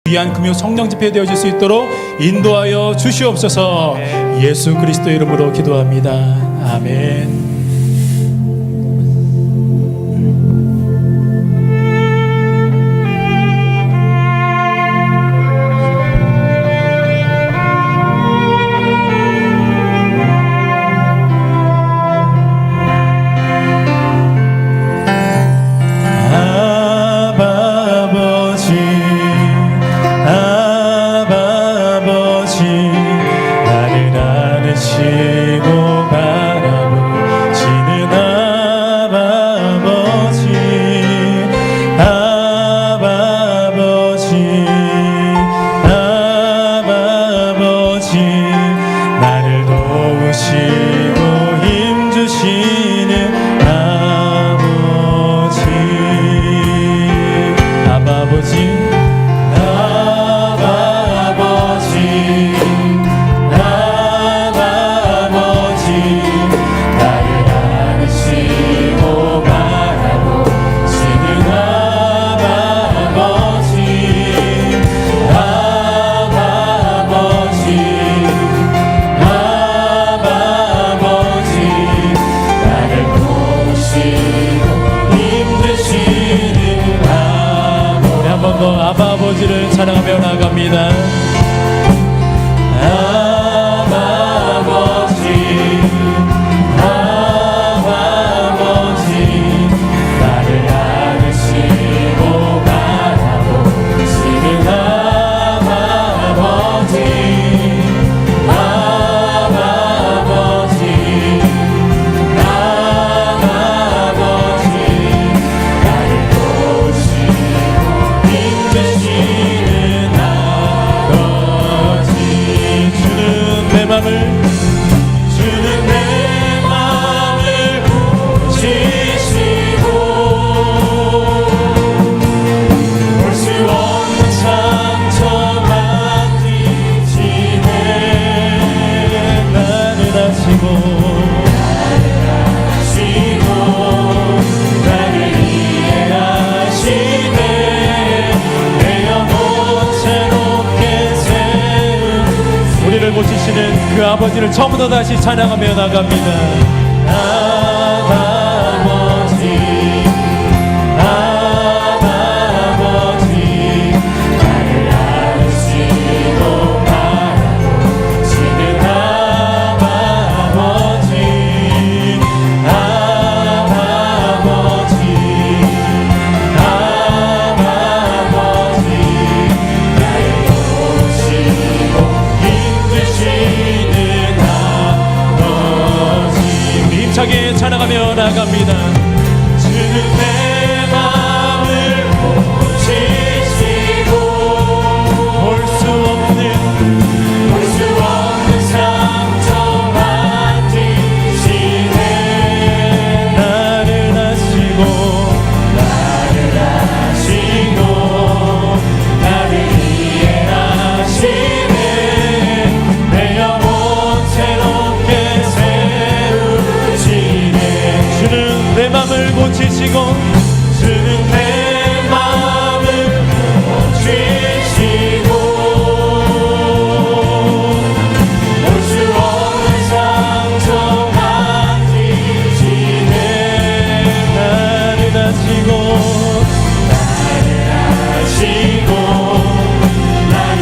귀한 금요 성령 집회 되어질 수 있도록 인도하여 주시옵소서. 예수 그리스도 이름으로 기도합니다. 아멘. 아바 아버지를 찬양하며 나갑니다. 고치시는 그 아버지를 처음부터 다시 찬양하며 나갑니다. 찬양하며 나갑니다. 주는 내 마음을 고치시고 볼 수 없는 상처 만지시네. 나를 아시고 나를 이해하시네. 내 영혼 새롭게 주는 내 맘을 고치시고 주는 내 맘을 고치시고 볼 수 없는 상처 만지시네. 나를 아시고 나를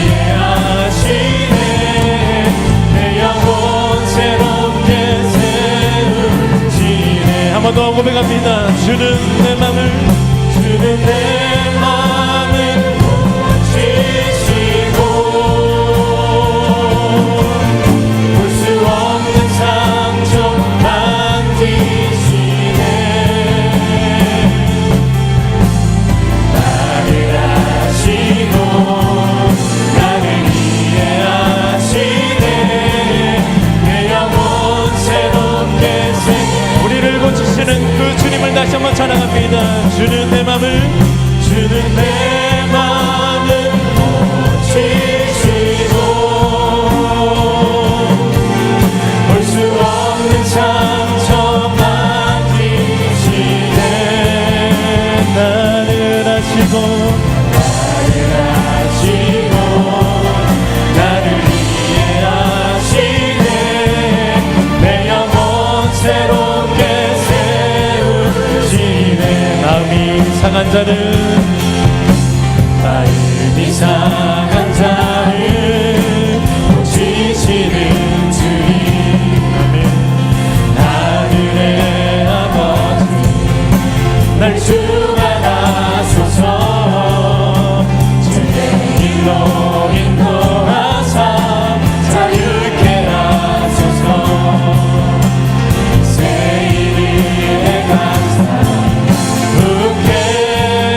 이해하시네. 내 영혼 새롭게 한 번 더 고백합니다. 주는 내 맘을 고치시고 볼 수 없는 상처 만지시네. 나를 아시고 나를 이해하시네. 내 영혼 새롭게 우리를 고치시는 그 주님을 다시 한번 찬양합니다. 자를 마음이 상한 자를 고치시는 주님 하늘의 아버지 날 충만하소서 주의 길로 인도하사 자유케 하소서 새 일에 감사 웃게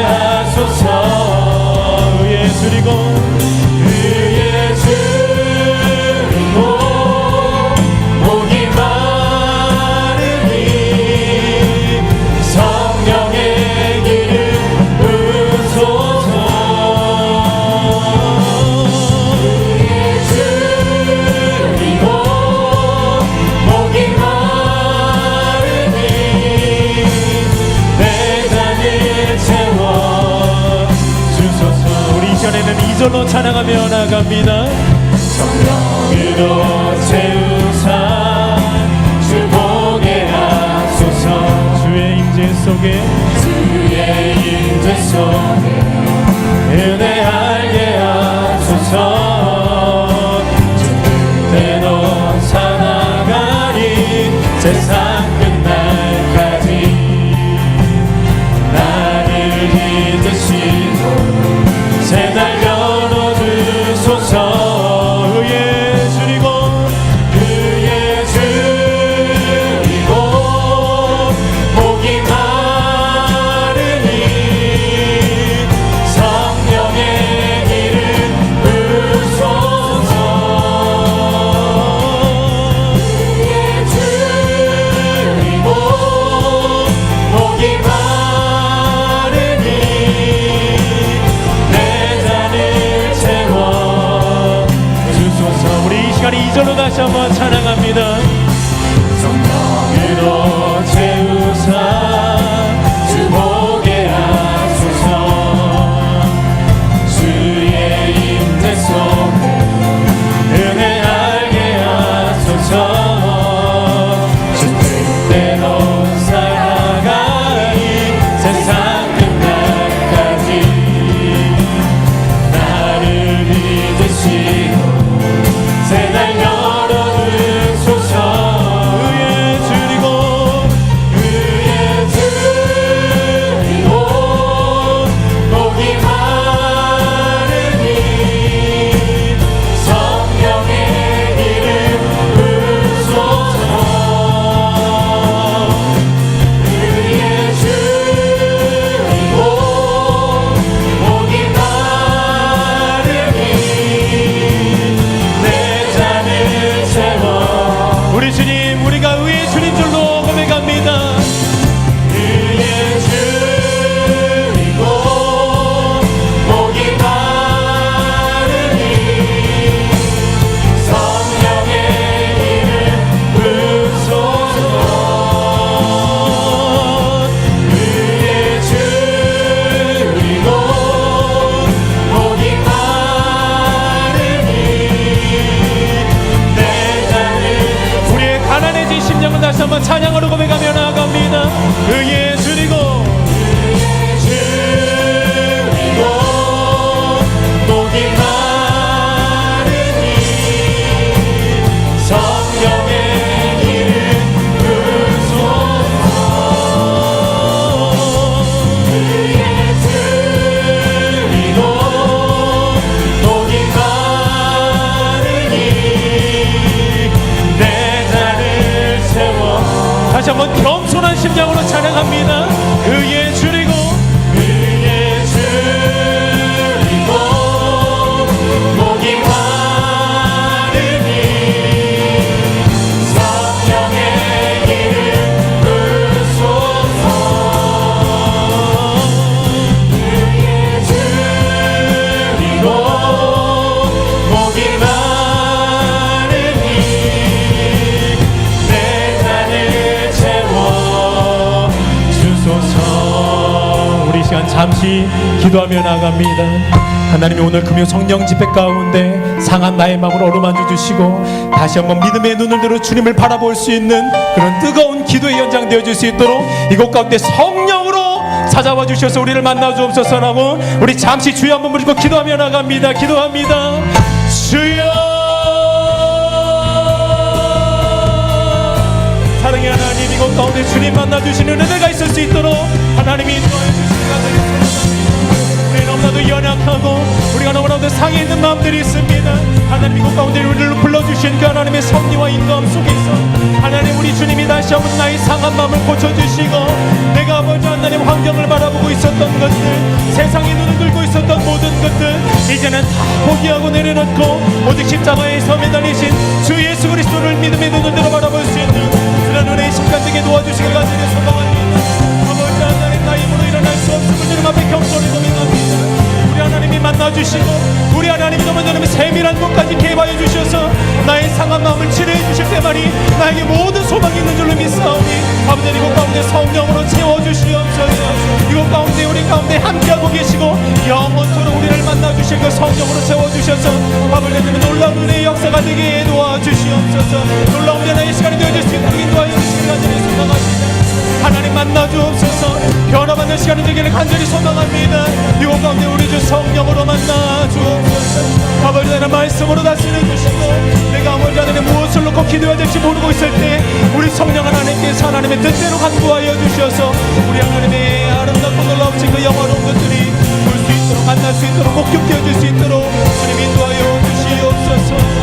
하소서 의에 줄이고 의에 줄이고 목이 마르니 성령의 길을 부소서 의에 줄이고 목이 마르니 내 잔을 채워 주소서. 우리 이 시간에는 2절로 찬양하며 나갑니다. 성령으로 채우사 주 보게 하소서 주의 임재 속에 은혜 알게 하소서 주 뜻대로 살아가리 세상 끝날까지 나를 믿으시고 새날 열어주소서 의에 줄이고 의에 줄이고 목이 마르니 성령의 길을 부소서 의에 줄이고 목이 마르니 내 잔을 채워 주소서. 우리 이 시간에 2절로 다시 한번 찬양합니다. 성령으로 채우사 주 보게 하소서 주의 임재 속에 은혜 알게 하소서 주 뜻대로 살아가리 세상 끝날까지 나를 믿으시고 새날 열어주소서 의에 줄이고 의에 줄이고 목이 마르니 성령의 길을 부소서 의에 줄이고 목이 마르니 내 잔을 채워. 우리 주님 우리가 의의 주님 줄로 고백합니다. 의에 줄이고 목이 마르니 성령의 길을 부소서 의에 줄이고 목이 마르니 내 잔을 우리의 가난해진 심령을 다시 한번 찬양으로 고백하며 나아갑니다. 의에 줄이고 목이 마르니 성령의 길을 부소서 의에 줄이고 목이 마르니 내 잔을 채워. 다시 한번 겸손한 심령으로 찬양합니다. 의에 줄이고 의에 줄이고 목이 마르니 성령의 길을 부소서 의에 줄이고 목이 마르니 내 잔을 채워 주소서. 우리 시간 잠시 기도하며 나갑니다. 하나님이 오늘 금요 성령 집회 가운데 상한 나의 마음을 어루만져 주시고 다시 한번 믿음의 눈을 들어 주님을 바라볼 수 있는 그런 뜨거운 기도의 현장 되어질 수 있도록 이곳 가운데 성령으로 찾아와 주셔서 우리를 만나 주옵소서라고 우리 잠시 주여 한번 부르고 기도하며 나갑니다. 기도합니다. 주여, 사랑의 하나님, 이곳 가운데 주님 만나 주시는 은혜가 있을 수 있도록 하나님이 인도하여 주시는 가정이 우리 너무나도 연약하고 우리가 너무나도 상해 있는 마음들이 있습니다. 하나님, 이곳 가운데 우리를 불러주신 그 하나님의 섭리와 인도함 속에서 하나님, 우리 주님이 다시 한번 나의 상한 마음을 고쳐주시고 내가 아버지 하나님 환경을 바라보고 있었던 것들, 세상에 눈을 들고 있었던 모든 것들 이제는 다 포기하고 내려놓고 오직 십자가에서 매달리신 주 예수 그리스도를 믿음의 눈으로 바라볼 수 있는 그런 은혜의 시간되게 도와주시길 간절히 소망합니다. 아버지 하나님, 나의 힘으로 일어날 수 없음을 주님 앞에 경건히 고민합니다. 우리 하나님이 만나주시고 우리 하나님이 너무너무 세밀한 것까지 개입하여 주셔서 나의 상한 마음을 치료해 주실 때만이 나에게 모든 소망이 있는 줄로 믿사오니 아버지, 이곳 가운데 성령으로 채워주시옵소서. 이곳 가운데 우리 가운데 함께하고 계시고 영원토록 우리를 만나주실 그 성령으로 채워주셔서 아버지 하나님 놀라운 은혜의 역사가 되게 도와주시옵소서. 놀라운 은혜의 시간이 되어질 수 있도록 인도하여 주시길 간절히 소망합니다. 하나님 만나주옵소서. 변화받는 시간이 되기를 간절히 소망합니다. 이곳 가운데 우리 주 성령으로 만나주옵소서. 아버지 하나님 말씀으로 다스려 주시고 내가 아버지 하나님 무엇을 놓고 기도해야 될지 모르고 있을 때 우리 성령 하나님께서 하나님의 뜻대로 간구하여 주셔서 우리 하나님의 아름답고 놀라우신 그 영화로운 것들이 볼 수 있도록 만날 수 있도록 목격되어질 수 있도록 하나님 인도하여 주시옵소서.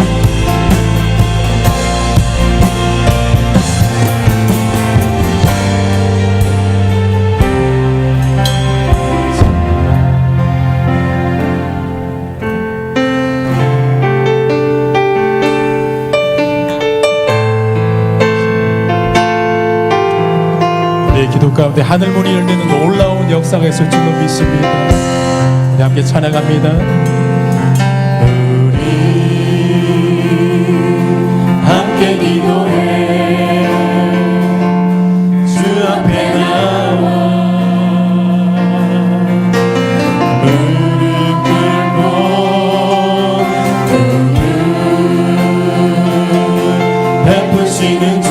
기도 가운데 하늘 문이 열리는 놀라운 역사가 있을 줄로 믿습니다. 우리 함께 찬양합니다. 우리 함께 기도해 주 앞에 나와 무릎 꿇고 베푸시는 주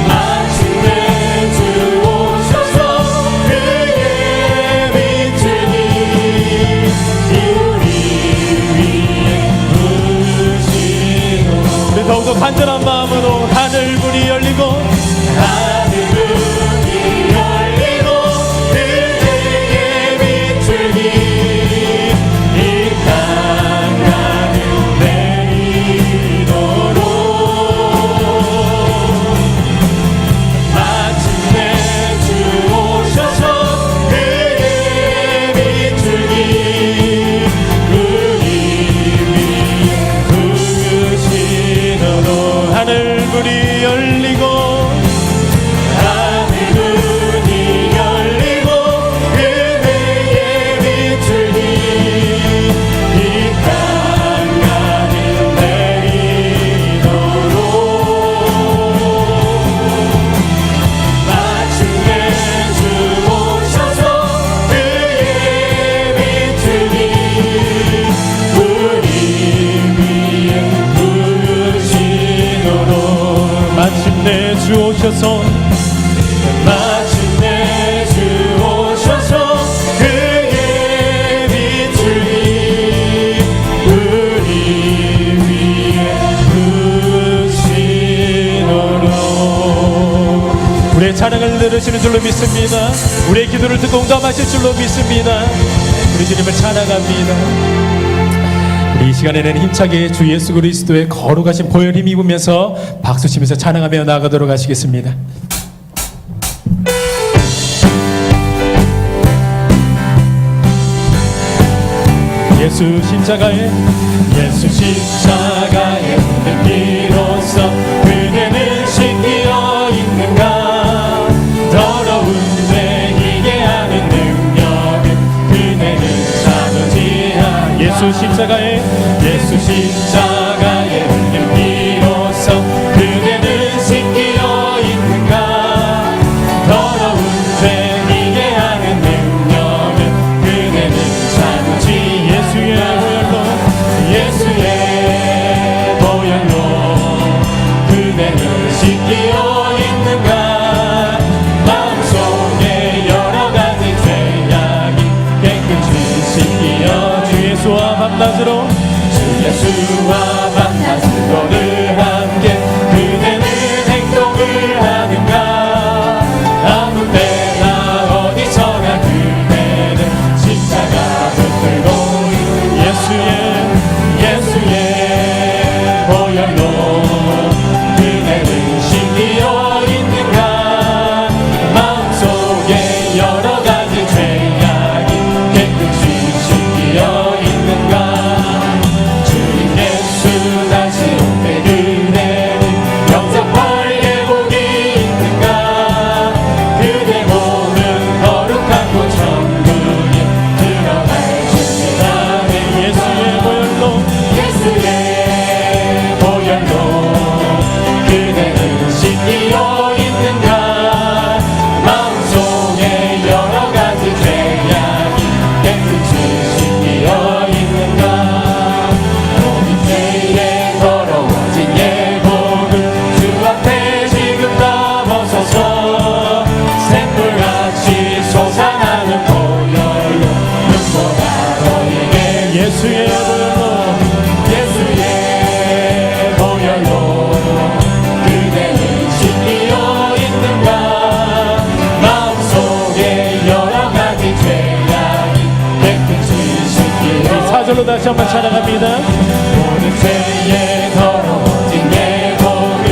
마침내 주 오셔서 그의 간절한 마음으로 하늘 문이 열리고 하늘 문이 열리고 그대의 비출기 이 땅가는 내리도록 마침내 주 오셔서 그의 비출기 하늘 문이 열리고 하늘 문이 열리고 그대의 비출기 이 땅가는 내리도록 마침내 주 오셔서 그의 비출기 우리 위에 마침내 주 오셔서 마침내 주 오셔서 그의 비출기 우리 위에 부으시도록 우리의 찬양을 들으시는 줄로 믿습니다. 우리의 기도를 듣고 응답하실 줄로 믿습니다. 우리 주님을 찬양합니다. 이 시간에는 힘차게 주 예수 그리스도의 거룩하신 보혈 힘 입으면서 박수치면서 찬양하며 나아가도록 하시겠습니다. 예수 십자가의 피로써 그대는 씻기어 있는가 더러운 죄 이게 하는 능력은 그대는 사도지하 예수 십자가의 흘린 피로써 그대는 씻기어 있는가 더러운 죄 이게 하는 능력은 그대는 사도지 예수의 보혈로 그대는 씻기어 있는가 마음속에 여러 가지 죄악이 깨끗이 씻기어 주 예수와 밤낮으로 늘 함께 그대는 행동을 하는가 아무 때나 어디서나 그대는 십자가 붙들고 예수의 보혈로 그대는 씻기어 있는가 마음속에 여러 가지 죄악이 깨끗이 씻기어 있는가 다시 한번 찬양합니다. 모든 죄에 더러워진 내 복음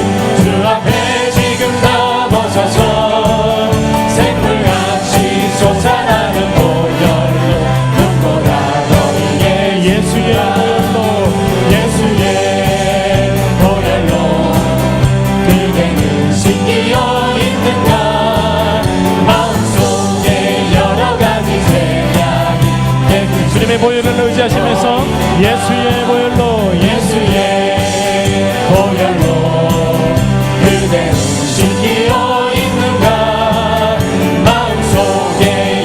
주 앞에 지금 다 벗어서 샘물같이 솟아나는 보혈로 눈보라 너희의 예수의 보혈로 그대는 씻기어 있는가 마음속에 여러 가지 죄악이 깨끗이 주님의 보혈을 의지하시면서 예수의 보혈로 그대는 씻기어 있는가 마음속에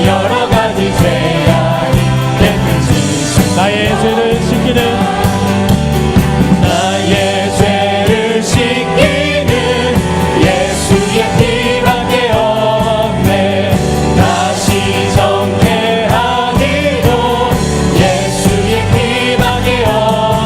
여러 가지 죄악이 깨끗이 나의 죄를 씻기는 예수의 피밖에 없네 다시 정죄하기도 예수의 피밖에 없네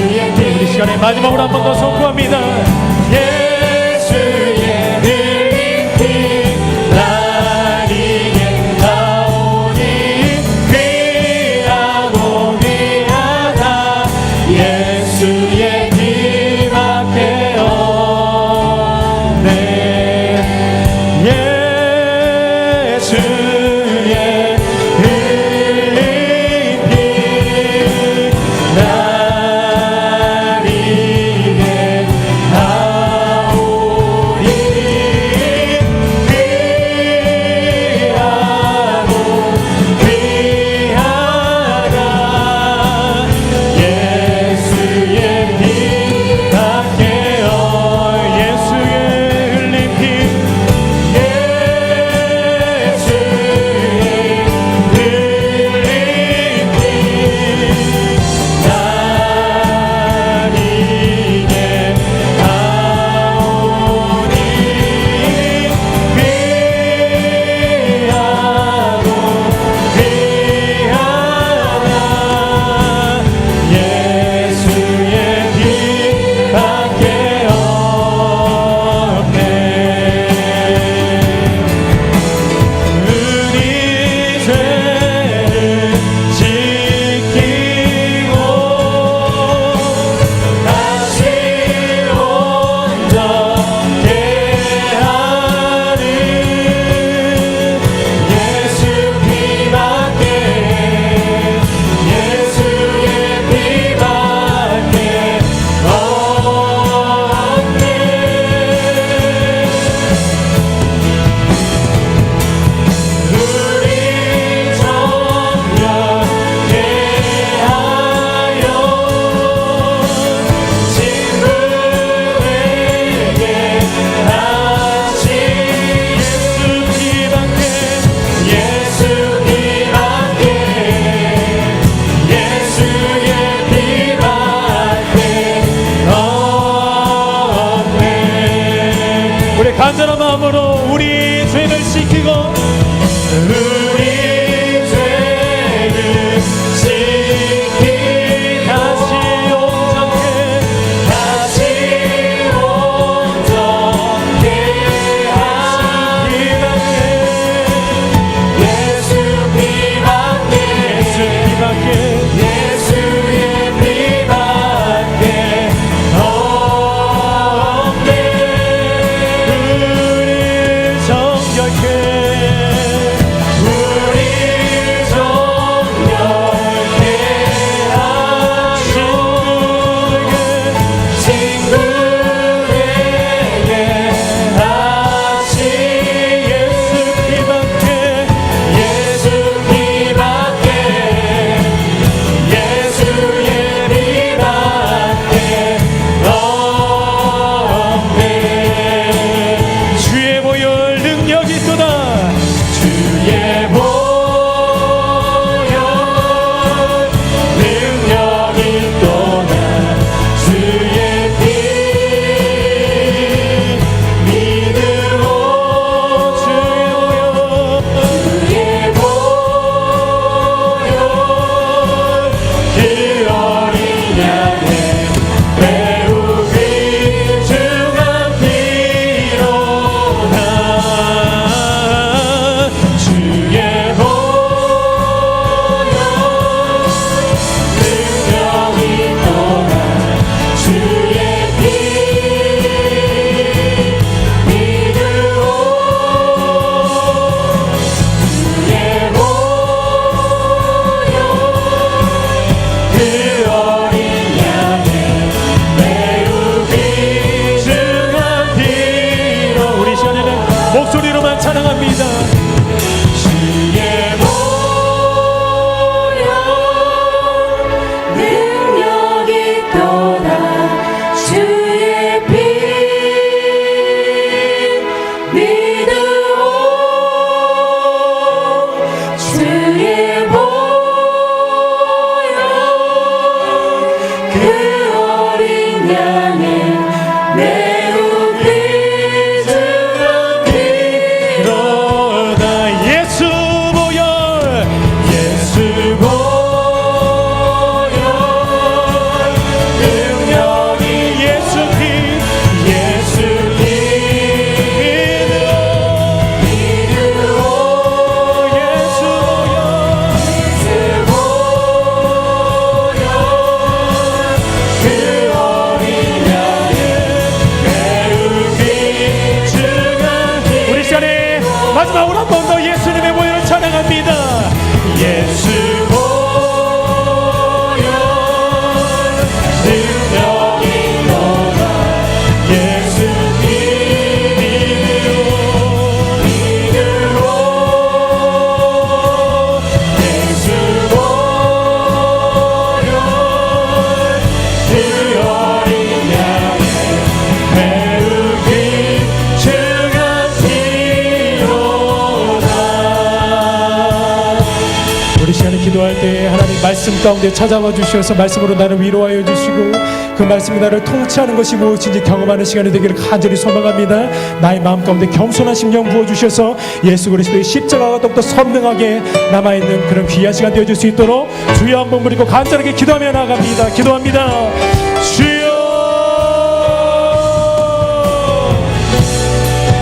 우리 시간에 마지막으로 한 번 더 선포합니다. 예수의 흘린 피 날 이게 나오니 귀하고 귀하다. 예수의 피밖에 없네. 예수의 흘린 피 날 이게 나오니 귀하고 귀하다. 예수의 피밖에 예수의 흘린 피 간절한 마음으로 우리 죄를 씻기고 우리 죄를 씻기 다시 온전케 하시기밖에 예수 피밖에 예수의 피밖에 없네. 목소리로만 찬양합니다. 주의 보혈 능력이 또다 주의 피 믿으오 주의 보혈 그 어린 양의 매우 예수 보혈 말씀 가운데 찾아와 주셔서 말씀으로 나를 위로하여 주시고 그 말씀이 나를 통치하는 것이 무엇인지 경험하는 시간이 되기를 간절히 소망합니다. 나의 마음 가운데 겸손한 심령 부어주셔서 예수 그리스도의 십자가가 더욱더 선명하게 남아있는 그런 귀한 시간 되어줄 수 있도록 주여 한번 부리고 간절하게 기도하며 나갑니다. 기도합니다. 주여,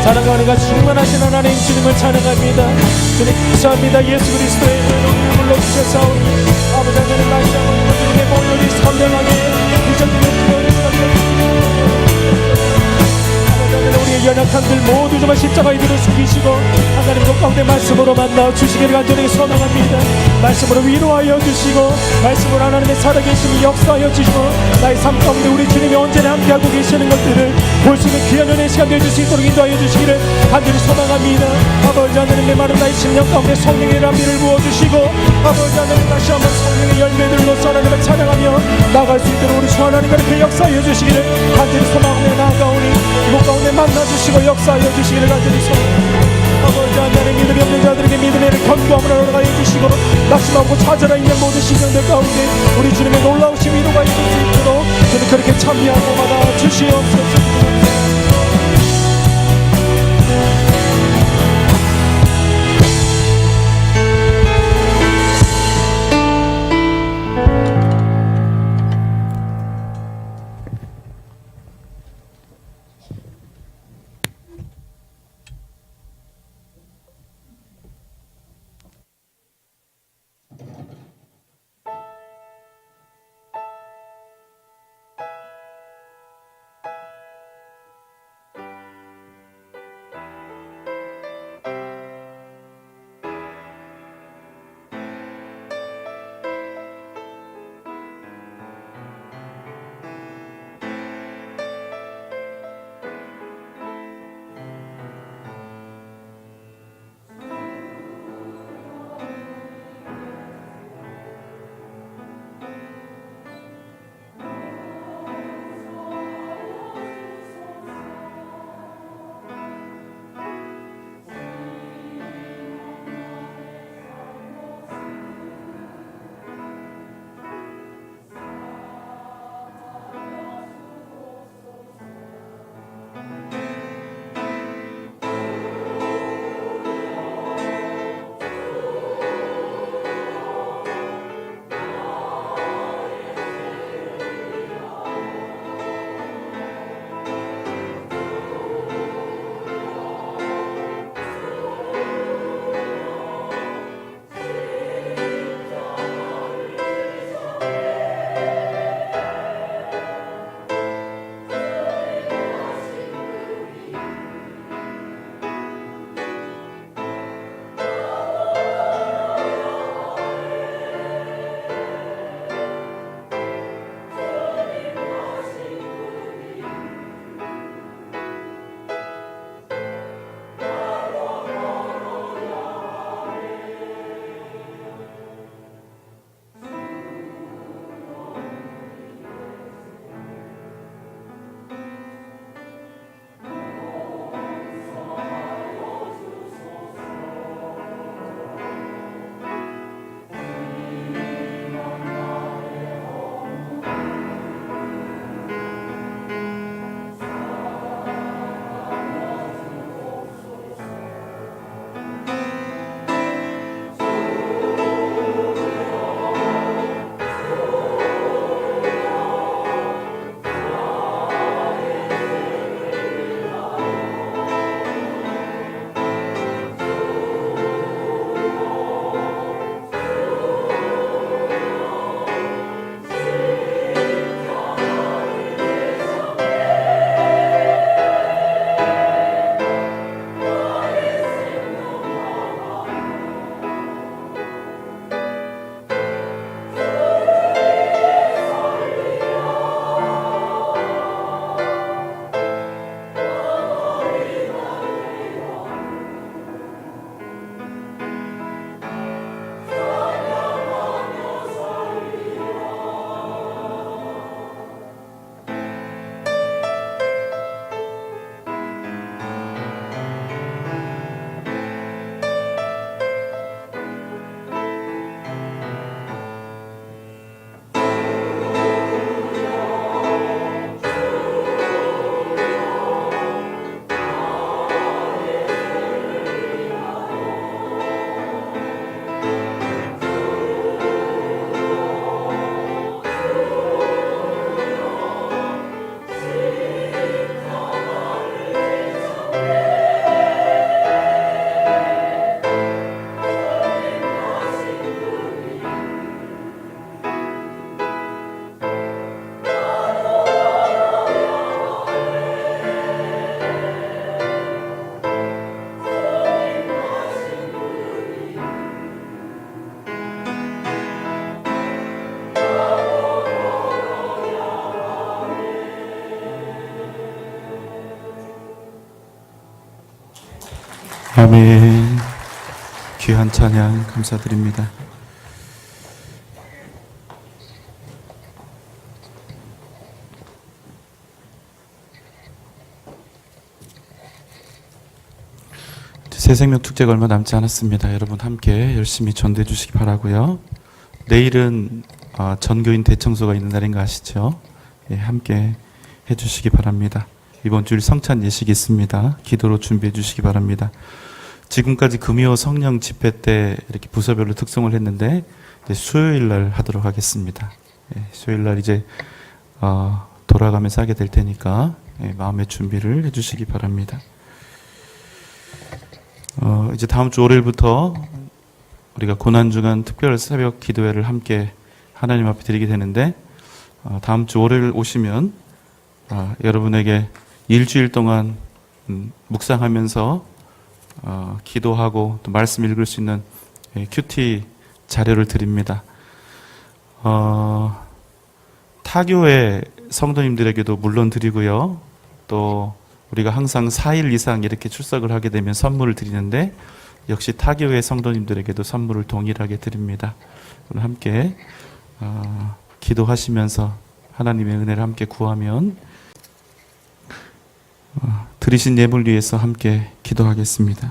사랑과 은혜가 충만하신 하나님 주님을 찬양합니다. 주님 감사합니다. 예수 그리스도의 이름으로 불러주셔서 아버지 하나님 다시 한번 주님의 보혈이 선명하게 부셔지는 기도를 우리의 연약함들 모두 정말 십자가의 뒤로 숙이시고 하나님 그 가운데 말씀으로 만나 주시기를 간절히 소망합니다. 말씀으로 위로하여 주시고 말씀으로 하나님의 살아계심이 역사하여 주시고 나의 삶 가운데 우리 주님이 언제나 함께하고 계시는 것들을 볼 수 있는 귀한 은혜의 시간 되어줄 수 있도록 인도하여 주시기를 간절히 소망합니다. 아버지 하나님의 마른 나의 심령 가운데 성령의 ram비를 부어주시고 아버지 하나님 다시 한번 성령의 열매들로서 하나님을 찬양하며 나아갈 수 있도록 우리 주 하나님과 이렇게 역사하여 주시기를 간절히 소망하며 나아가오니 목 가운데 만나주시고 역사하여 주시기를 간절히 소망합니다. 아버지 하나님 믿음이 없는 자들에게 믿음의 견고함을 허락하여 주시고 낙심하고 좌절하 있는 모든 심령들 가운데 우리 주님의 놀라우신 위로가 있을 수 있도록 저는 그렇게 참여하고 받아 주시옵소서. 아멘. 귀한 찬양 감사드립니다. 새생명축제가 얼마 남지 않았습니다. 여러분 함께 열심히 전도해 주시기 바라고요. 내일은 전교인 대청소가 있는 날인 거 아시죠? 예, 함께 해주시기 바랍니다. 이번 주일 성찬 예식이 있습니다. 기도로 준비해 주시기 바랍니다. 지금까지 금요 성령 집회 때 이렇게 부서별로 특송을 했는데 이제 수요일 날 하도록 하겠습니다. 예, 수요일 날 이제 돌아가면서 하게 될 테니까 마음의 준비를 해주시기 바랍니다. 이제 다음 주 월요일부터 우리가 고난주간 특별 새벽 기도회를 함께 하나님 앞에 드리게 되는데 다음 주 월요일 오시면 여러분에게 일주일 동안 묵상하면서 기도하고 또 말씀 읽을 수 있는 큐티 자료를 드립니다. 타교회 성도님들에게도 물론 드리고요. 또 우리가 항상 4일 이상 이렇게 출석을 하게 되면 선물을 드리는데 역시 타교회 성도님들에게도 선물을 동일하게 드립니다. 오늘 함께 기도하시면서 하나님의 은혜를 함께 구하면 드리신 예물 위해서 함께 기도하겠습니다.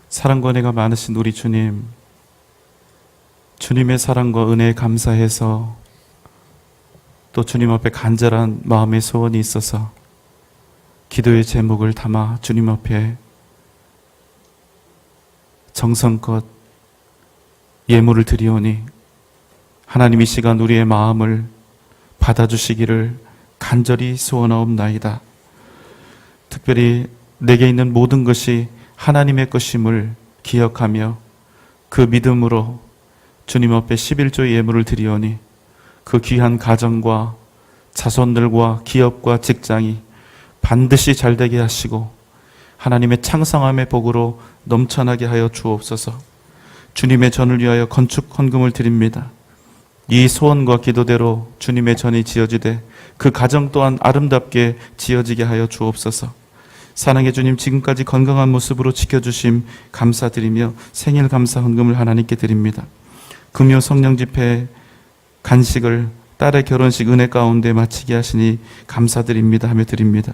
사랑과 은혜가 많으신 우리 주님, 주님의 사랑과 은혜에 감사해서 또 주님 앞에 간절한 마음의 소원이 있어서 기도의 제목을 담아 주님 앞에 정성껏 예물을 드리오니 하나님 이 시간 우리의 마음을 받아주시기를 간절히 소원하옵나이다. 특별히 내게 있는 모든 것이 하나님의 것임을 기억하며 그 믿음으로 주님 앞에 11조의 예물을 드리오니 그 귀한 가정과 자손들과 기업과 직장이 반드시 잘되게 하시고 하나님의 창성함의 복으로 넘쳐나게 하여 주옵소서. 주님의 전을 위하여 건축 헌금을 드립니다. 이 소원과 기도대로 주님의 전이 지어지되 그 가정 또한 아름답게 지어지게 하여 주옵소서. 사랑의 주님, 지금까지 건강한 모습으로 지켜주심 감사드리며 생일 감사 헌금을 하나님께 드립니다. 금요 성령 집회 간식을 딸의 결혼식 은혜 가운데 마치게 하시니 감사드립니다 하며 드립니다.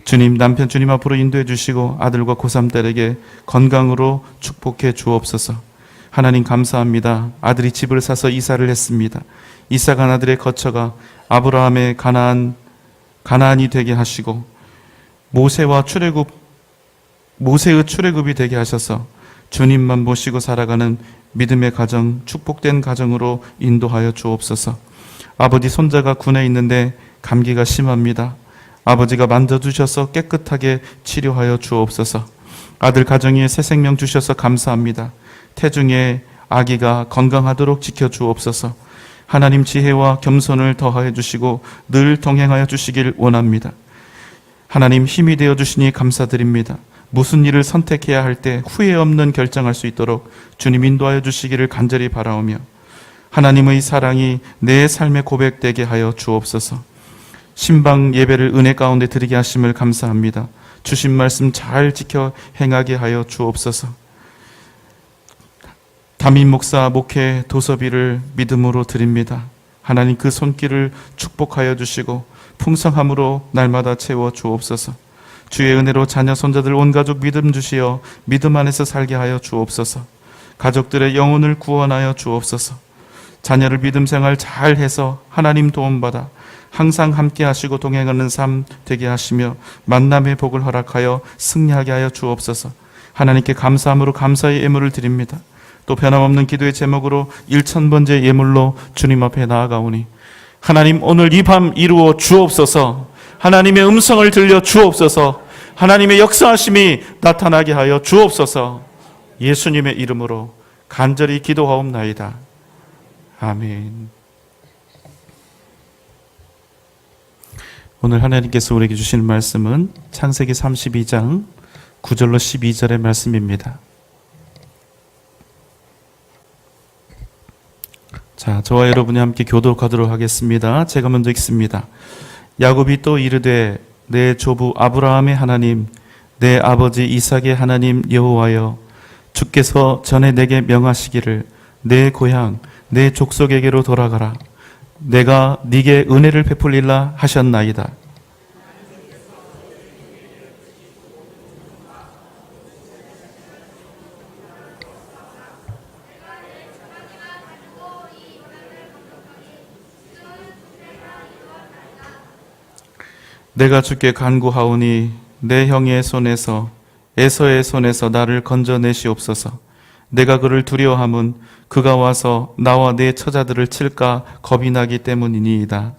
주님, 남편 주님 앞으로 인도해 주시고 아들과 고3 딸에게 건강으로 축복해 주옵소서. 하나님 감사합니다. 아들이 집을 사서 이사를 했습니다. 이사 간 아들의 거처가 아브라함의 가나안이 되게 하시고 모세의 출애굽이 되게 하셔서 주님만 모시고 살아가는 믿음의 가정, 축복된 가정으로 인도하여 주옵소서. 아버지, 손자가 군에 있는데 감기가 심합니다. 아버지가 만져주셔서 깨끗하게 치료하여 주옵소서. 아들 가정에 새 생명 주셔서 감사합니다. 태중에 아기가 건강하도록 지켜주옵소서. 하나님 지혜와 겸손을 더하여 주시고 늘 동행하여 주시길 원합니다. 하나님 힘이 되어 주시니 감사드립니다. 무슨 일을 선택해야 할 때 후회 없는 결정할 수 있도록 주님 인도하여 주시기를 간절히 바라오며 하나님의 사랑이 내 삶에 고백되게 하여 주옵소서. 신방 예배를 은혜 가운데 드리게 하심을 감사합니다. 주신 말씀 잘 지켜 행하게 하여 주옵소서. 담임 목사 목회 도서비를 믿음으로 드립니다. 하나님 그 손길을 축복하여 주시고 풍성함으로 날마다 채워 주옵소서. 주의 은혜로 자녀 손자들 온 가족 믿음 주시어 믿음 안에서 살게 하여 주옵소서. 가족들의 영혼을 구원하여 주옵소서. 자녀를 믿음 생활 잘 해서 하나님 도움받아 항상 함께 하시고 동행하는 삶 되게 하시며 만남의 복을 허락하여 승리하게 하여 주옵소서. 하나님께 감사함으로 감사의 예물을 드립니다. 또 변함없는 기도의 제목으로 1000번째 예물로 주님 앞에 나아가오니 하나님 오늘 이 밤 이루어 주옵소서. 하나님의 음성을 들려 주옵소서. 하나님의 역사하심이 나타나게 하여 주옵소서. 예수님의 이름으로 간절히 기도하옵나이다. 아멘. 오늘 하나님께서 우리에게 주시는 말씀은 창세기 32장 9절로 12절의 말씀입니다. 자, 저와 여러분이 함께 교독하도록 하겠습니다. 제가 먼저 읽습니다. 야곱이 또 이르되 내 조부 아브라함의 하나님, 내 아버지 이삭의 하나님 여호와여, 주께서 전에 내게 명하시기를 내 고향 내 족속에게로 돌아가라. 내가 네게 은혜를 베풀리라 하셨나이다. 내가 주께 간구하오니 내 형의 손에서 에서의 손에서 나를 건져내시옵소서. 내가 그를 두려워함은 그가 와서 나와 내 처자들을 칠까 겁이 나기 때문이니이다.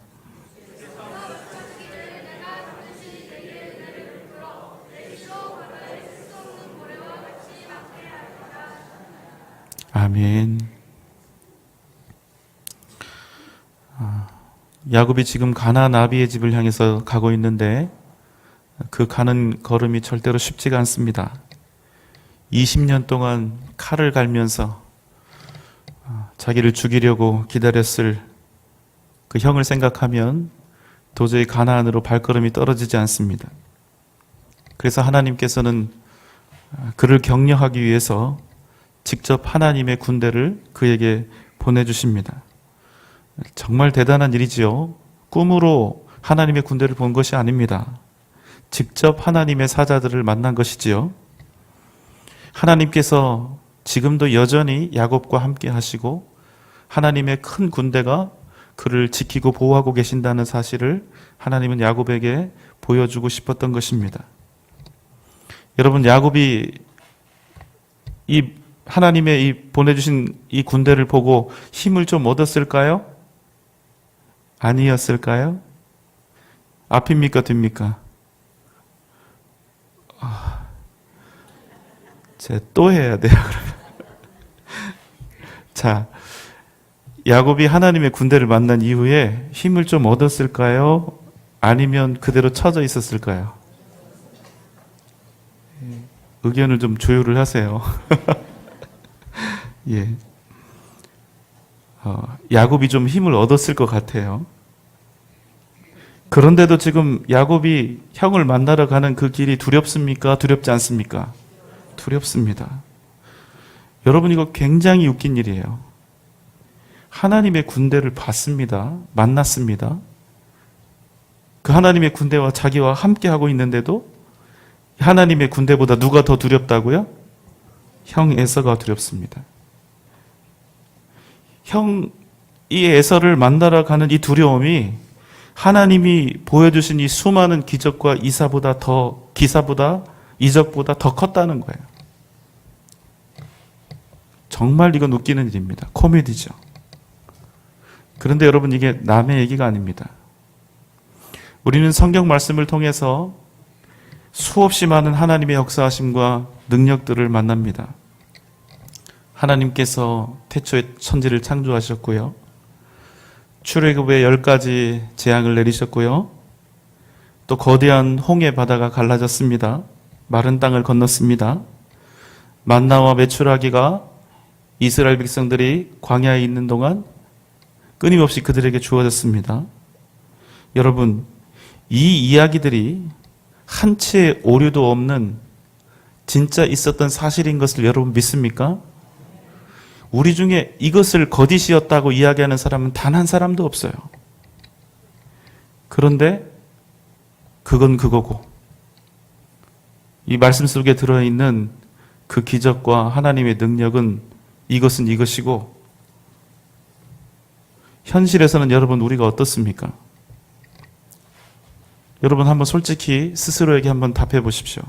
아멘. 야곱이 지금 가나안 아비의 집을 향해서 가고 있는데 그 가는 걸음이 절대로 쉽지가 않습니다. 20년 동안 칼을 갈면서 자기를 죽이려고 기다렸을 그 형을 생각하면 도저히 가나안으로 발걸음이 떨어지지 않습니다. 그래서 하나님께서는 그를 격려하기 위해서 직접 하나님의 군대를 그에게 보내주십니다. 정말 대단한 일이지요. 꿈으로 하나님의 군대를 본 것이 아닙니다. 직접 하나님의 사자들을 만난 것이지요. 하나님께서 지금도 여전히 야곱과 함께 하시고 하나님의 큰 군대가 그를 지키고 보호하고 계신다는 사실을 하나님은 야곱에게 보여주고 싶었던 것입니다. 여러분, 야곱이 이 하나님의 이 보내주신 이 군대를 보고 힘을 좀 얻었을까요? 아니었을까요? 앞입니까? 뒤입니까? 제가 또 해야 돼요, 그러면. 자, 야곱이 하나님의 군대를 만난 이후에 힘을 좀 얻었을까요? 아니면 그대로 처져 있었을까요? 의견을 좀 조율을 하세요. 예. 야곱이 좀 힘을 얻었을 것 같아요. 그런데도 지금 야곱이 형을 만나러 가는 그 길이 두렵습니까? 두렵지 않습니까? 두렵습니다. 여러분, 이거 굉장히 웃긴 일이에요. 하나님의 군대를 봤습니다. 만났습니다. 그 하나님의 군대와 자기와 함께 하고 있는데도 하나님의 군대보다 누가 더 두렵다고요? 형 에서가 두렵습니다. 형 이 에서를 만나러 가는 이 두려움이 하나님이 보여주신 이 수많은 기적과 기사보다 이적보다 더 컸다는 거예요. 정말 이건 웃기는 일입니다. 코미디죠. 그런데 여러분, 이게 남의 얘기가 아닙니다. 우리는 성경 말씀을 통해서 수없이 많은 하나님의 역사하심과 능력들을 만납니다. 하나님께서 태초에 천지를 창조하셨고요. 출애굽에 10가지 재앙을 내리셨고요. 또 거대한 홍해 바다가 갈라졌습니다. 마른 땅을 건넜습니다. 만나와 메추라기가 이스라엘 백성들이 광야에 있는 동안 끊임없이 그들에게 주어졌습니다. 여러분, 이 이야기들이 한치의 오류도 없는 진짜 있었던 사실인 것을 여러분 믿습니까? 우리 중에 이것을 거짓이었다고 이야기하는 사람은 단 한 사람도 없어요. 그런데 그건 그거고, 이 말씀 속에 들어있는 그 기적과 하나님의 능력은 이것은 이것이고, 현실에서는 여러분 우리가 어떻습니까? 여러분 한번 솔직히 스스로에게 한번 답해 보십시오.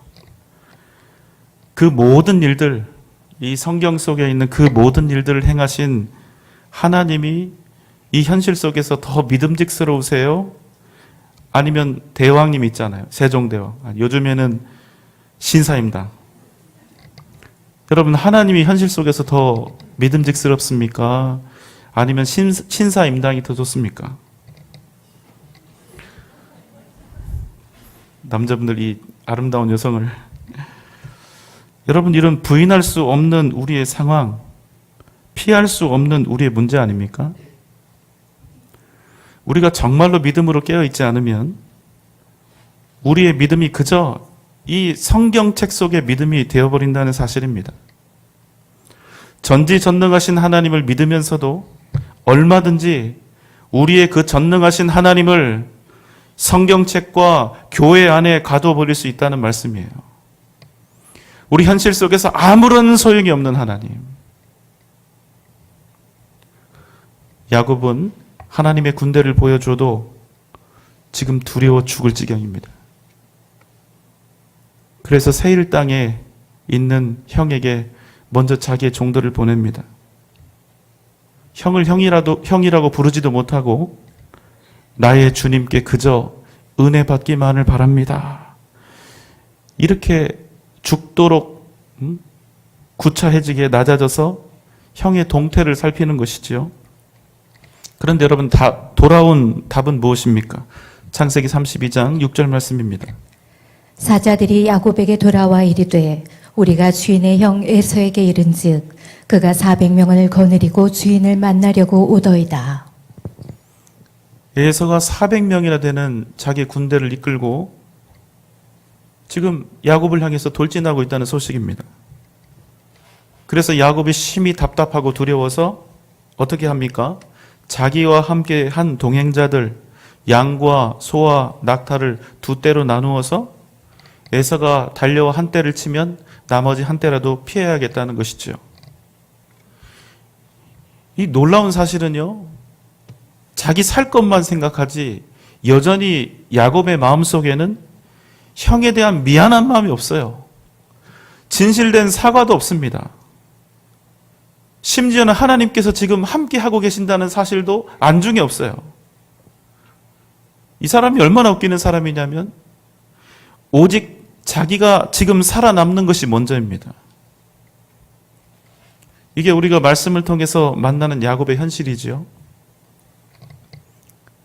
그 모든 일들, 이 성경 속에 있는 그 모든 일들을 행하신 하나님이 이 현실 속에서 더 믿음직스러우세요? 아니면 대왕님 있잖아요. 세종대왕. 요즘에는 신사임당. 여러분, 하나님이 현실 속에서 더 믿음직스럽습니까? 아니면 신사임당이 더 좋습니까? 남자분들, 이 아름다운 여성을, 여러분, 이런 부인할 수 없는 우리의 상황, 피할 수 없는 우리의 문제 아닙니까? 우리가 정말로 믿음으로 깨어있지 않으면 우리의 믿음이 그저 이 성경책 속의 믿음이 되어버린다는 사실입니다. 전지전능하신 하나님을 믿으면서도 얼마든지 우리의 그 전능하신 하나님을 성경책과 교회 안에 가둬버릴 수 있다는 말씀이에요. 우리 현실 속에서 아무런 소용이 없는 하나님. 야곱은 하나님의 군대를 보여줘도 지금 두려워 죽을 지경입니다. 그래서 세일 땅에 있는 형에게 먼저 자기의 종들을 보냅니다. 형을 형이라고 부르지도 못하고 나의 주님께 그저 은혜 받기만을 바랍니다. 이렇게 죽도록 구차해지게 낮아져서 형의 동태를 살피는 것이지요. 그런데 여러분, 돌아온 답은 무엇입니까? 창세기 32장 6절 말씀입니다. 사자들이 야곱에게 돌아와 이르되 우리가 주인의 형 에서에게 이른즉 그가 400명을 거느리고 주인을 만나려고 오더이다. 에서가 400명이나 되는 자기 군대를 이끌고 지금 야곱을 향해서 돌진하고 있다는 소식입니다. 그래서 야곱이 심히 답답하고 두려워서 어떻게 합니까? 자기와 함께 한 동행자들, 양과 소와 낙타를 두 떼로 나누어서 에서가 달려와 한 떼를 치면 나머지 한 떼라도 피해야겠다는 것이죠. 이 놀라운 사실은요, 자기 살 것만 생각하지 여전히 야곱의 마음속에는 형에 대한 미안한 마음이 없어요. 진실된 사과도 없습니다. 심지어는 하나님께서 지금 함께 하고 계신다는 사실도 안중에 없어요. 이 사람이 얼마나 웃기는 사람이냐면 오직 자기가 지금 살아남는 것이 먼저입니다. 이게 우리가 말씀을 통해서 만나는 야곱의 현실이지요.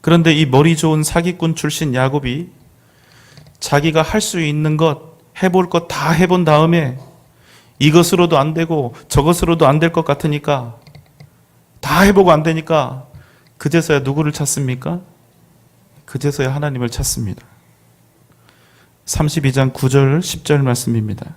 그런데 이 머리 좋은 사기꾼 출신 야곱이 자기가 할 수 있는 것, 해볼 것 다 해본 다음에 이것으로도 안 되고 저것으로도 안 될 것 같으니까, 다 해보고 안 되니까 그제서야 누구를 찾습니까? 그제서야 하나님을 찾습니다. 32장 9절 10절 말씀입니다.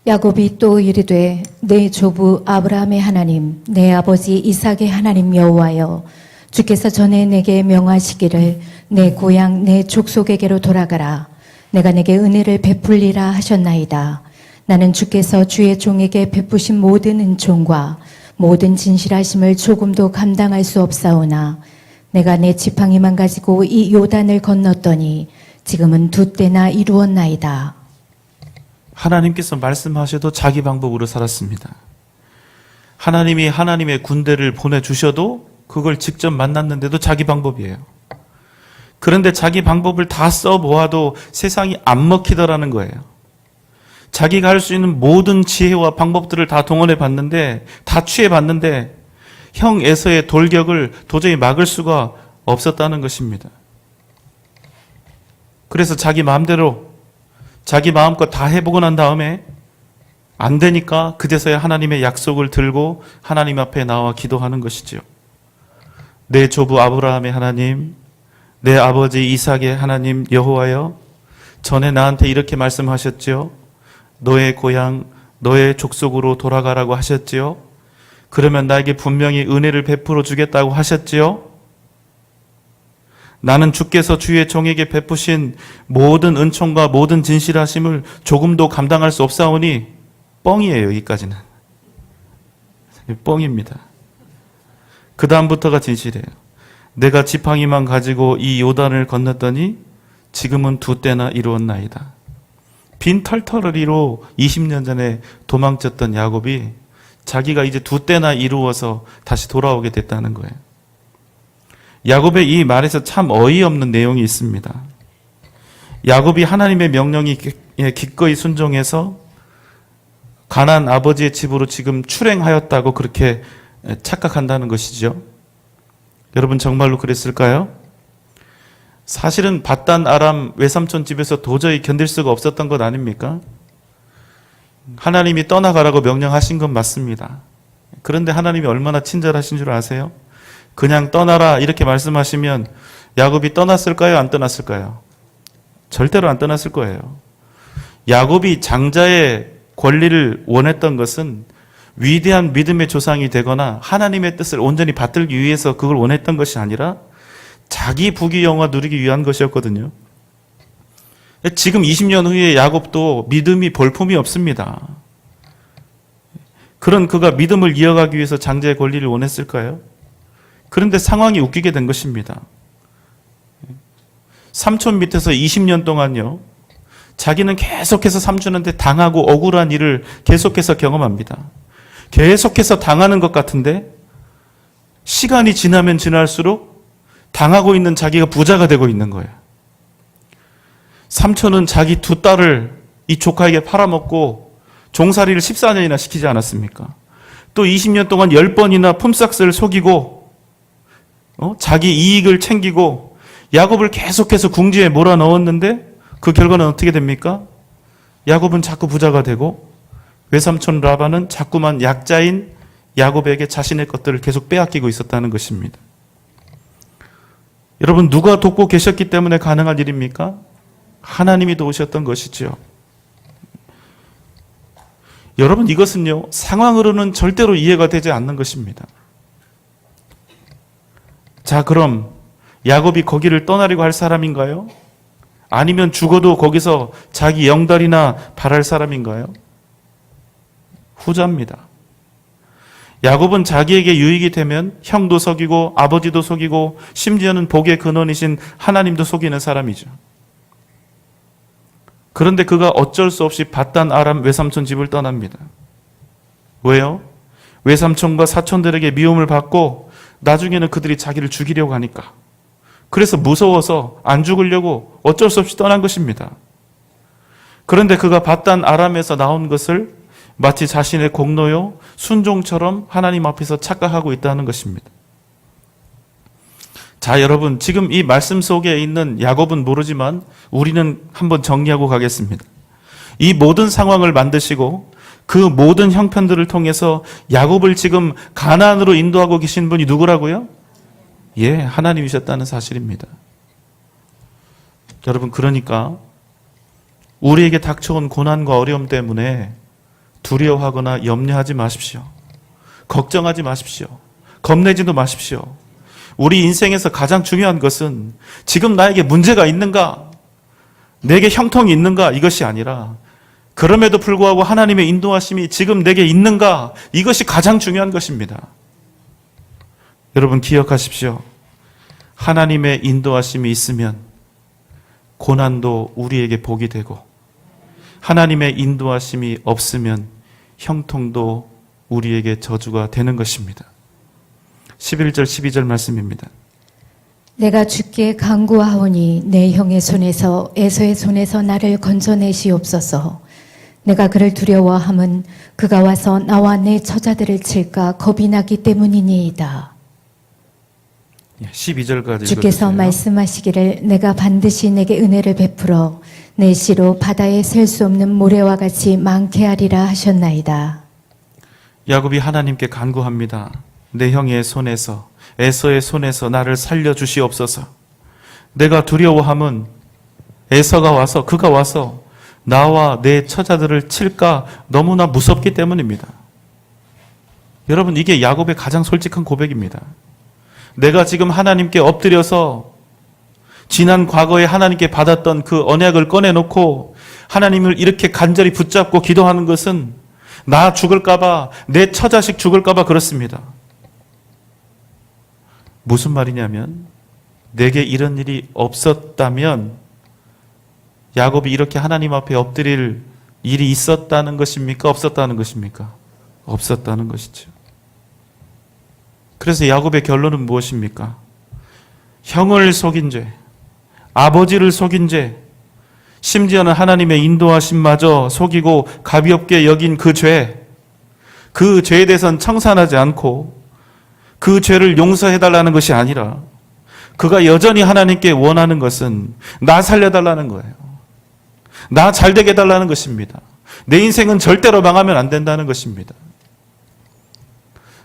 야곱이 또 이르되 내 조부 아브라함의 하나님 내 아버지 이삭의 하나님 여호와여 주께서 전에 내게 명하시기를 내 고향 내 족속에게로 돌아가라. 내가 내게 은혜를 베풀리라 하셨나이다. 나는 주께서 주의 종에게 베푸신 모든 은총과 모든 진실하심을 조금도 감당할 수 없사오나 내가 내 지팡이만 가지고 이 요단을 건넜더니 지금은 두 때나 이루었나이다. 하나님께서 말씀하셔도 자기 방법으로 살았습니다. 하나님이 하나님의 군대를 보내주셔도 그걸 직접 만났는데도 자기 방법이에요. 그런데 자기 방법을 다 써보아도 세상이 안 먹히더라는 거예요. 자기가 할 수 있는 모든 지혜와 방법들을 다 동원해 봤는데, 다 취해 봤는데 형 에서의 돌격을 도저히 막을 수가 없었다는 것입니다. 그래서 자기 마음대로 자기 마음껏 다 해보고 난 다음에 안 되니까 그제서야 하나님의 약속을 들고 하나님 앞에 나와 기도하는 것이지요. 내 조부 아브라함의 하나님, 내 아버지 이삭의 하나님 여호와여, 전에 나한테 이렇게 말씀하셨지요. 너의 고향, 너의 족속으로 돌아가라고 하셨지요. 그러면 나에게 분명히 은혜를 베풀어 주겠다고 하셨지요. 나는 주께서 주의 종에게 베푸신 모든 은총과 모든 진실하심을 조금도 감당할 수 없사오니 뻥이에요. 여기까지는 뻥입니다. 그 다음부터가 진실이에요. 내가 지팡이만 가지고 이 요단을 건넜더니 지금은 두 때나 이루었나이다. 빈 털터리로 20년 전에 도망쳤던 야곱이 자기가 이제 두 때나 이루어서 다시 돌아오게 됐다는 거예요. 야곱의 이 말에서 참 어이없는 내용이 있습니다. 야곱이 하나님의 명령이 기꺼이 순종해서 가나안 아버지의 집으로 지금 출행하였다고 그렇게 착각한다는 것이죠. 여러분 정말로 그랬을까요? 사실은 밧단 아람 외삼촌 집에서 도저히 견딜 수가 없었던 것 아닙니까? 하나님이 떠나가라고 명령하신 건 맞습니다. 그런데 하나님이 얼마나 친절하신 줄 아세요? 그냥 떠나라 이렇게 말씀하시면 야곱이 떠났을까요? 안 떠났을까요? 절대로 안 떠났을 거예요. 야곱이 장자의 권리를 원했던 것은 위대한 믿음의 조상이 되거나 하나님의 뜻을 온전히 받들기 위해서 그걸 원했던 것이 아니라 자기 부귀 영화 누리기 위한 것이었거든요. 지금 20년 후에 야곱도 믿음이 볼품이 없습니다. 그런 그가 믿음을 이어가기 위해서 장자의 권리를 원했을까요? 그런데 상황이 웃기게 된 것입니다. 삼촌 밑에서 20년 동안요, 자기는 계속해서 삼촌한테 당하고 억울한 일을 계속해서 경험합니다. 계속해서 당하는 것 같은데 시간이 지나면 지날수록 당하고 있는 자기가 부자가 되고 있는 거예요. 삼촌은 자기 두 딸을 이 조카에게 팔아먹고 종살이를 14년이나 시키지 않았습니까? 또 20년 동안 10번이나 품삯을 속이고 자기 이익을 챙기고 야곱을 계속해서 궁지에 몰아넣었는데 그 결과는 어떻게 됩니까? 야곱은 자꾸 부자가 되고 외삼촌 라반은 자꾸만 약자인 야곱에게 자신의 것들을 계속 빼앗기고 있었다는 것입니다. 여러분, 누가 돕고 계셨기 때문에 가능한 일입니까? 하나님이 도우셨던 것이죠. 여러분, 이것은요, 상황으로는 절대로 이해가 되지 않는 것입니다. 자, 그럼 야곱이 거기를 떠나려고 할 사람인가요? 아니면 죽어도 거기서 자기 영달이나 바랄 사람인가요? 후자입니다. 야곱은 자기에게 유익이 되면 형도 속이고 아버지도 속이고 심지어는 복의 근원이신 하나님도 속이는 사람이죠. 그런데 그가 어쩔 수 없이 밧단 아람 외삼촌 집을 떠납니다. 왜요? 외삼촌과 사촌들에게 미움을 받고 나중에는 그들이 자기를 죽이려고 하니까. 그래서 무서워서 안 죽으려고 어쩔 수 없이 떠난 것입니다. 그런데 그가 밧단 아람에서 나온 것을 마치 자신의 공로요, 순종처럼 하나님 앞에서 착각하고 있다는 것입니다. 자, 여러분, 지금 이 말씀 속에 있는 야곱은 모르지만 우리는 한번 정리하고 가겠습니다. 이 모든 상황을 만드시고 그 모든 형편들을 통해서 야곱을 지금 가나안으로 인도하고 계신 분이 누구라고요? 예, 하나님이셨다는 사실입니다. 여러분, 그러니까 우리에게 닥쳐온 고난과 어려움 때문에 두려워하거나 염려하지 마십시오. 걱정하지 마십시오. 겁내지도 마십시오. 우리 인생에서 가장 중요한 것은 지금 나에게 문제가 있는가, 내게 형통이 있는가, 이것이 아니라 그럼에도 불구하고 하나님의 인도하심이 지금 내게 있는가, 이것이 가장 중요한 것입니다. 여러분, 기억하십시오. 하나님의 인도하심이 있으면 고난도 우리에게 복이 되고, 하나님의 인도하심이 없으면 형통도 우리에게 저주가 되는 것입니다. 11절 12절 말씀입니다. 내가 주께 간구하오니 내 형의 손에서 에서의 손에서 나를 건져내시옵소서. 내가 그를 두려워함은 그가 와서 나와 내 처자들을 칠까 겁이 나기 때문이니이다. 12절까지 주께서 읽어주세요. 말씀하시기를 내가 반드시 내게 은혜를 베풀어 내 씨로 바다에 셀 수 없는 모래와 같이 많게 하리라 하셨나이다. 야곱이 하나님께 간구합니다. 내 형의 손에서, 에서의 손에서 나를 살려주시옵소서. 내가 두려워함은 에서가 와서, 그가 와서 나와 내 처자들을 칠까 너무나 무섭기 때문입니다. 여러분, 이게 야곱의 가장 솔직한 고백입니다. 내가 지금 하나님께 엎드려서 지난 과거에 하나님께 받았던 그 언약을 꺼내놓고 하나님을 이렇게 간절히 붙잡고 기도하는 것은 나 죽을까봐, 내 처자식 죽을까봐 그렇습니다. 무슨 말이냐면, 내게 이런 일이 없었다면 야곱이 이렇게 하나님 앞에 엎드릴 일이 있었다는 것입니까? 없었다는 것입니까? 없었다는 것이죠. 그래서 야곱의 결론은 무엇입니까? 형을 속인 죄, 아버지를 속인 죄, 심지어는 하나님의 인도하심마저 속이고 가볍게 여긴 그 죄, 그 죄에 대해서는 청산하지 않고 그 죄를 용서해달라는 것이 아니라 그가 여전히 하나님께 원하는 것은 나 살려달라는 거예요. 나 잘되게 해달라는 것입니다. 내 인생은 절대로 망하면 안 된다는 것입니다.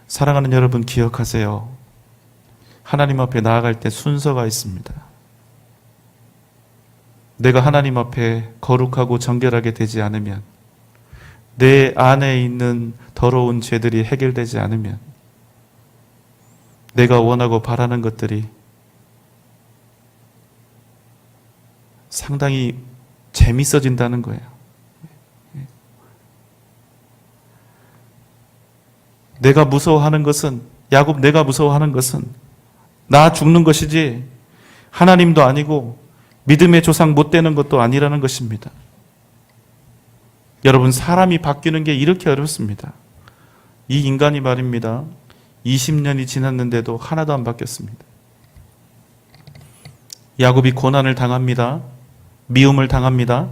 사랑하는 여러분, 기억하세요. 하나님 앞에 나아갈 때 순서가 있습니다. 내가 하나님 앞에 거룩하고 정결하게 되지 않으면, 내 안에 있는 더러운 죄들이 해결되지 않으면, 내가 원하고 바라는 것들이 상당히 재밌어진다는 거예요. 내가 무서워하는 것은, 야곱 내가 무서워하는 것은 나 죽는 것이지 하나님도 아니고 믿음의 조상 못 되는 것도 아니라는 것입니다. 여러분, 사람이 바뀌는 게 이렇게 어렵습니다. 이 인간이 말입니다. 20년이 지났는데도 하나도 안 바뀌었습니다. 야곱이 고난을 당합니다. 미움을 당합니다.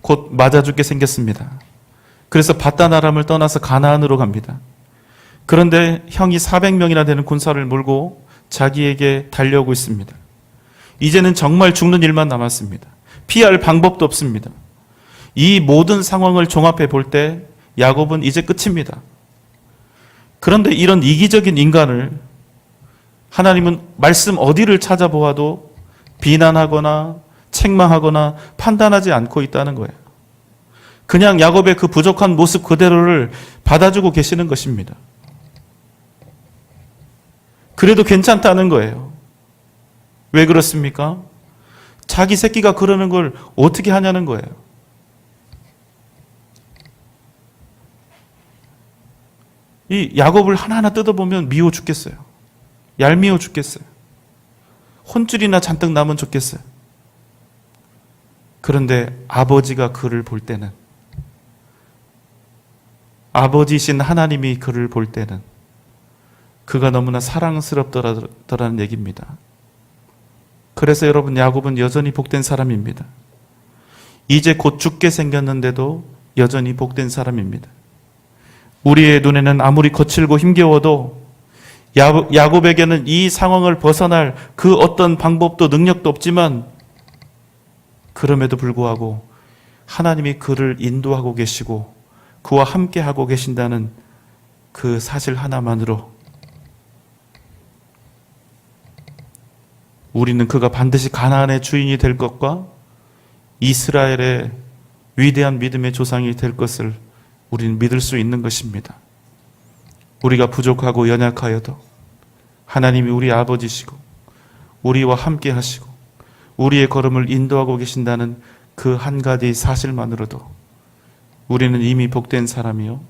곧 맞아 죽게 생겼습니다. 그래서 밧단아람을 떠나서 가나안으로 갑니다. 그런데 형이 400명이나 되는 군사를 몰고 자기에게 달려오고 있습니다. 이제는 정말 죽는 일만 남았습니다. 피할 방법도 없습니다. 이 모든 상황을 종합해 볼 때 야곱은 이제 끝입니다. 그런데 이런 이기적인 인간을 하나님은 말씀 어디를 찾아보아도 비난하거나 책망하거나 판단하지 않고 있다는 거예요. 그냥 야곱의 그 부족한 모습 그대로를 받아주고 계시는 것입니다. 그래도 괜찮다는 거예요. 왜 그렇습니까? 자기 새끼가 그러는 걸 어떻게 하냐는 거예요. 이 야곱을 하나하나 뜯어보면 미워 죽겠어요. 얄미워 죽겠어요. 혼줄이나 잔뜩 나면 좋겠어요. 그런데 아버지가 그를 볼 때는, 아버지신 하나님이 그를 볼 때는 그가 너무나 사랑스럽더라는 얘기입니다. 그래서 여러분, 야곱은 여전히 복된 사람입니다. 이제 곧 죽게 생겼는데도 여전히 복된 사람입니다. 우리의 눈에는 아무리 거칠고 힘겨워도 야곱에게는 이 상황을 벗어날 그 어떤 방법도 능력도 없지만, 그럼에도 불구하고 하나님이 그를 인도하고 계시고 그와 함께 하고 계신다는 그 사실 하나만으로 우리는 그가 반드시 가나안의 주인이 될 것과 이스라엘의 위대한 믿음의 조상이 될 것을 우리는 믿을 수 있는 것입니다. 우리가 부족하고 연약하여도 하나님이 우리 아버지시고 우리와 함께 하시고 우리의 걸음을 인도하고 계신다는 그 한 가지 사실만으로도 우리는 이미 복된 사람이요,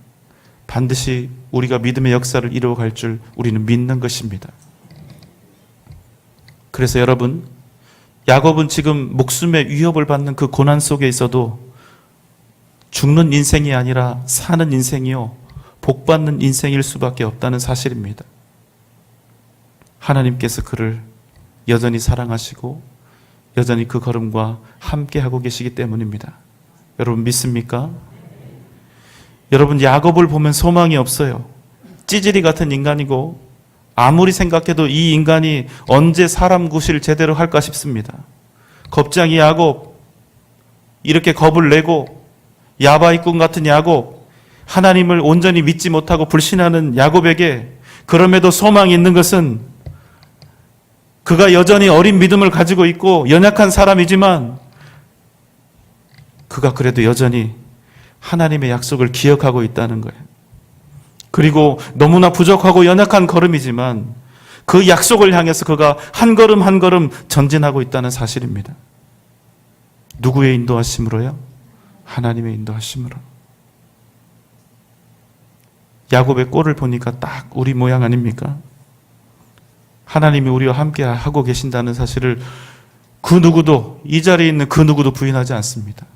반드시 우리가 믿음의 역사를 이루어갈 줄 우리는 믿는 것입니다. 그래서 여러분, 야곱은 지금 목숨의 위협을 받는 그 고난 속에 있어도 죽는 인생이 아니라 사는 인생이요, 복받는 인생일 수밖에 없다는 사실입니다. 하나님께서 그를 여전히 사랑하시고 여전히 그 걸음과 함께 하고 계시기 때문입니다. 여러분 믿습니까? 여러분, 야곱을 보면 소망이 없어요. 찌질이 같은 인간이고 아무리 생각해도 이 인간이 언제 사람 구실 제대로 할까 싶습니다. 겁쟁이 야곱, 이렇게 겁을 내고 야바이꾼 같은 야곱, 하나님을 온전히 믿지 못하고 불신하는 야곱에게 그럼에도 소망이 있는 것은 그가 여전히 어린 믿음을 가지고 있고 연약한 사람이지만 그가 그래도 여전히 하나님의 약속을 기억하고 있다는 거예요. 그리고 너무나 부족하고 연약한 걸음이지만 그 약속을 향해서 그가 한 걸음 한 걸음 전진하고 있다는 사실입니다. 누구의 인도하심으로요? 하나님의 인도하심으로. 야곱의 꼴을 보니까 딱 우리 모양 아닙니까? 하나님이 우리와 함께 하고 계신다는 사실을 그 누구도, 이 자리에 있는 그 누구도 부인하지 않습니다.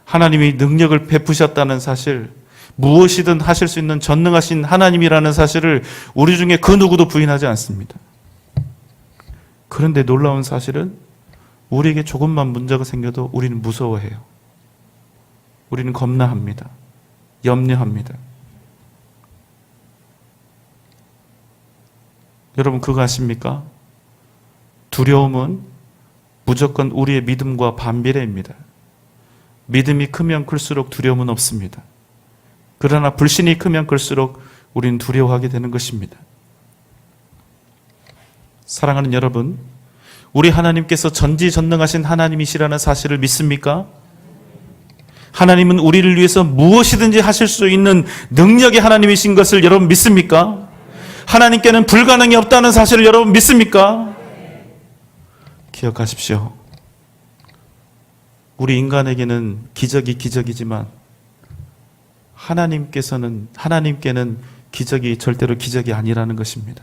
하나님이 능력을 베푸셨다는 사실, 무엇이든 하실 수 있는 전능하신 하나님이라는 사실을 우리 중에 그 누구도 부인하지 않습니다. 그런데 놀라운 사실은 우리에게 조금만 문제가 생겨도 우리는 무서워해요. 우리는 겁나합니다. 염려합니다. 여러분 그거 아십니까? 두려움은 무조건 우리의 믿음과 반비례입니다. 믿음이 크면 클수록 두려움은 없습니다. 그러나 불신이 크면 클수록 우리는 두려워하게 되는 것입니다. 사랑하는 여러분, 우리 하나님께서 전지전능하신 하나님이시라는 사실을 믿습니까? 하나님은 우리를 위해서 무엇이든지 하실 수 있는 능력의 하나님이신 것을 여러분 믿습니까? 하나님께는 불가능이 없다는 사실을 여러분 믿습니까? 기억하십시오. 우리 인간에게는 기적이 기적이지만 하나님께는 기적이 절대로 기적이 아니라는 것입니다.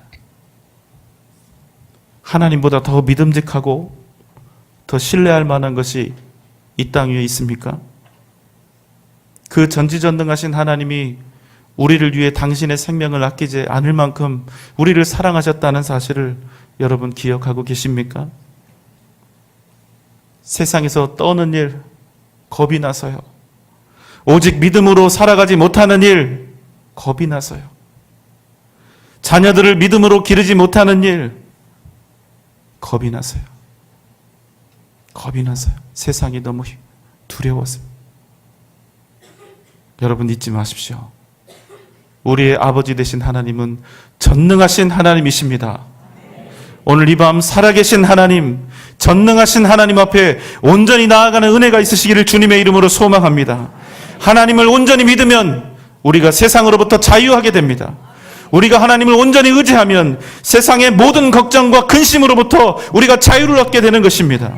하나님보다 더 믿음직하고 더 신뢰할 만한 것이 이 땅 위에 있습니까? 그 전지전능하신 하나님이 우리를 위해 당신의 생명을 아끼지 않을 만큼 우리를 사랑하셨다는 사실을 여러분 기억하고 계십니까? 세상에서 떠는 일 겁이 나서요. 오직 믿음으로 살아가지 못하는 일 겁이 나서요. 자녀들을 믿음으로 기르지 못하는 일 겁이 나서요. 겁이 나서요. 세상이 너무 두려워서. 여러분 잊지 마십시오. 우리의 아버지 되신 하나님은 전능하신 하나님이십니다. 오늘 이 밤 살아계신 하나님, 전능하신 하나님 앞에 온전히 나아가는 은혜가 있으시기를 주님의 이름으로 소망합니다. 하나님을 온전히 믿으면 우리가 세상으로부터 자유하게 됩니다. 우리가 하나님을 온전히 의지하면 세상의 모든 걱정과 근심으로부터 우리가 자유를 얻게 되는 것입니다.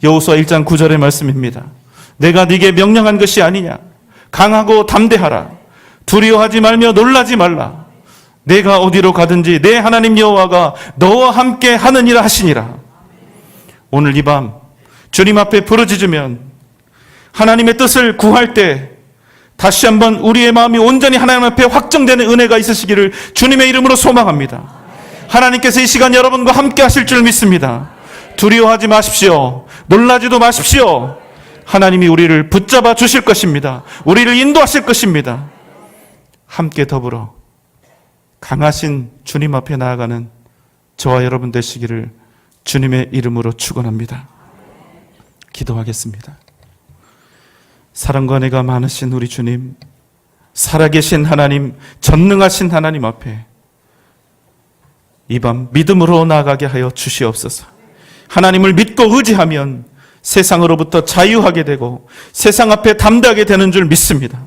여호수아 1장 9절의 말씀입니다. 내가 네게 명령한 것이 아니냐. 강하고 담대하라. 두려워하지 말며 놀라지 말라. 내가 어디로 가든지 내 하나님 여호와가 너와 함께 하느니라 하시니라. 오늘 이 밤 주님 앞에 부르짖으면 하나님의 뜻을 구할 때 다시 한번 우리의 마음이 온전히 하나님 앞에 확정되는 은혜가 있으시기를 주님의 이름으로 소망합니다. 하나님께서 이 시간 여러분과 함께 하실 줄 믿습니다. 두려워하지 마십시오. 놀라지도 마십시오. 하나님이 우리를 붙잡아 주실 것입니다. 우리를 인도하실 것입니다. 함께 더불어 강하신 주님 앞에 나아가는 저와 여러분 되시기를 주님의 이름으로 축원합니다. 기도하겠습니다. 사랑과 은혜가 많으신 우리 주님, 살아계신 하나님, 전능하신 하나님 앞에 이 밤 믿음으로 나아가게 하여 주시옵소서. 하나님을 믿고 의지하면 세상으로부터 자유하게 되고 세상 앞에 담대하게 되는 줄 믿습니다.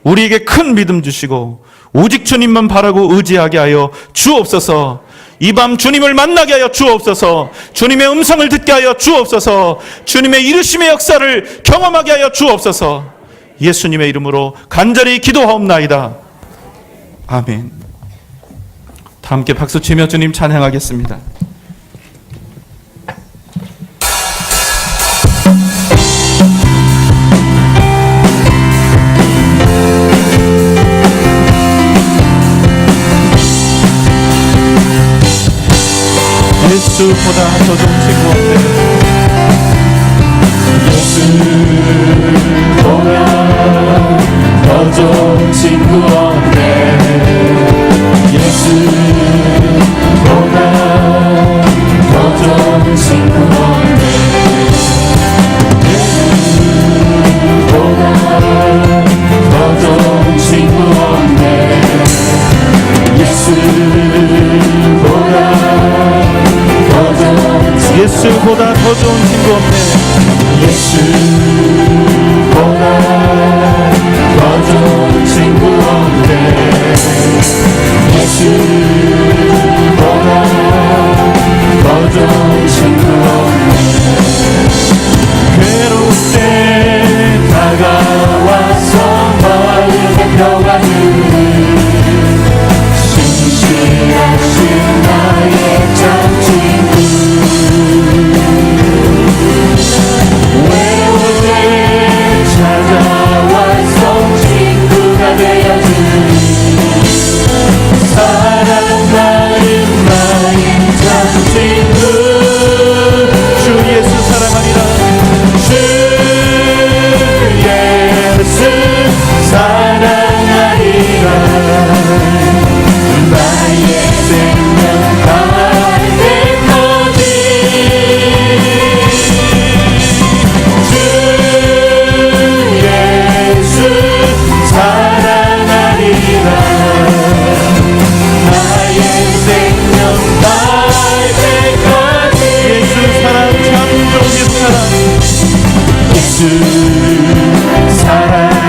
우리에게 큰 믿음 주시고 오직 주님만 바라고 의지하게 하여 주옵소서. 이 밤 주님을 만나게 하여 주옵소서. 주님의 음성을 듣게 하여 주옵소서. 주님의 이르심의 역사를 경험하게 하여 주옵소서. 예수님의 이름으로 간절히 기도하옵나이다. 아멘. 다 함께 박수치며 주님 찬양하겠습니다. 예수보다 더 좋은 친구 없네. 예수보다 더 좋은 친구 없네. 예수보다 더 좋은 친구 없네. 예수보다 더 좋은 친구 없네. 예수보다 더 좋은 친구 없네. 예수보다 더 좋은 친구 없네. 예수보다 더 좋은 친구 없네. 괴로울 때 다가와서 마음을 대표하는 신실하신 나의 참 친구. 외로울 때 찾아와서 친구가 되어주니 사랑하는 사랑